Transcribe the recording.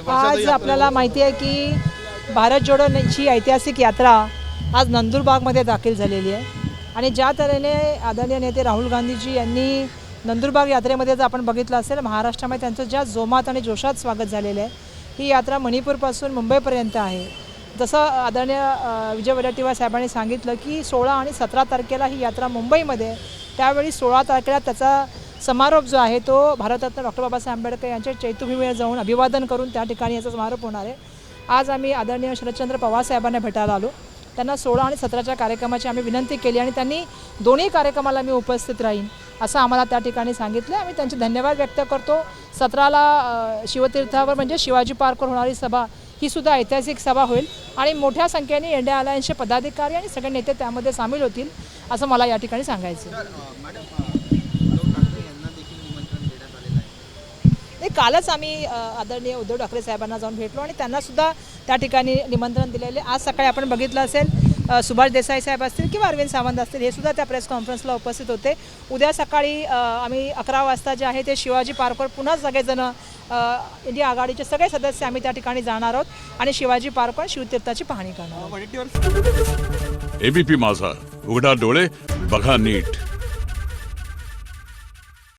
आज आपल्याला माहिती आहे की भारत जोडोची ऐतिहासिक यात्रा आज नंदुरबारमध्ये दाखल झालेली आहे आणि ज्या तऱ्हेने आदरणीय नेते राहुल गांधीजी यांनी नंदुरबार यात्रेमध्ये जर आपण बघितलं असेल महाराष्ट्रामध्ये त्यांचं ज्या जोमात आणि जोशात स्वागत झालेलं आहे। ही यात्रा मणिपूरपासून मुंबईपर्यंत आहे। जसं आदरणीय विजय वडेट्टीवार साहेबांनी सांगितलं की 16 आणि 17 तारखेला ही यात्रा मुंबईमध्ये, त्यावेळी 16 तारखेला त्याचा समारोप जो आहे तो भारतरत्न डॉक्टर बाबासाहेब आंबेडकर यांच्या चैत्यभूमीवर जाऊन अभिवादन करून त्या ठिकाणी याचा समारोप होणार आहे। आज आम्ही आदरणीय शरदचंद्र पवार साहेबांना भेटायला आलो। त्यांना 16 आणि 17च्या कार्यक्रमाची आम्ही विनंती केली आणि त्यांनी दोन्ही कार्यक्रमाला मी उपस्थित राहीन असं आम्हाला त्या ठिकाणी सांगितलं। आम्ही त्यांचे धन्यवाद व्यक्त करतो। 17ला शिवतीर्थावर म्हणजे शिवाजी पार्कवर होणारी सभा ही सुद्धा ऐतिहासिक सभा होईल आणि मोठ्या संख्येने इंडिया अलायन्सचे पदाधिकारी आणि सगळे नेते त्यामध्ये सामील होतील असं मला या ठिकाणी सांगायचं आहे। कालच आम्ही आदरणीय उद्धव ठाकरे साहेबांना जाऊन भेटलो आणि त्यांना सुद्धा त्या ठिकाणी निमंत्रण दिलेले। आज सकाळी आपण बघितलं असेल सुभाष देसाई साहेब असतील किंवा अरविंद सावंत असतील हे सुद्धा त्या प्रेस कॉन्फरन्सला उपस्थित होते। उद्या सकाळी आम्ही 11 वाजता जे आहे ते शिवाजी पार्कवर पुन्हा सगळेजण इंडिया आघाडीचे सगळे सदस्य आम्ही त्या ठिकाणी जाणार आहोत आणि शिवाजी पार्कवर शिवतीर्थाची पाहणी करणार आहोत। एबीपी माझा, उघडा डोळे बघा नीट।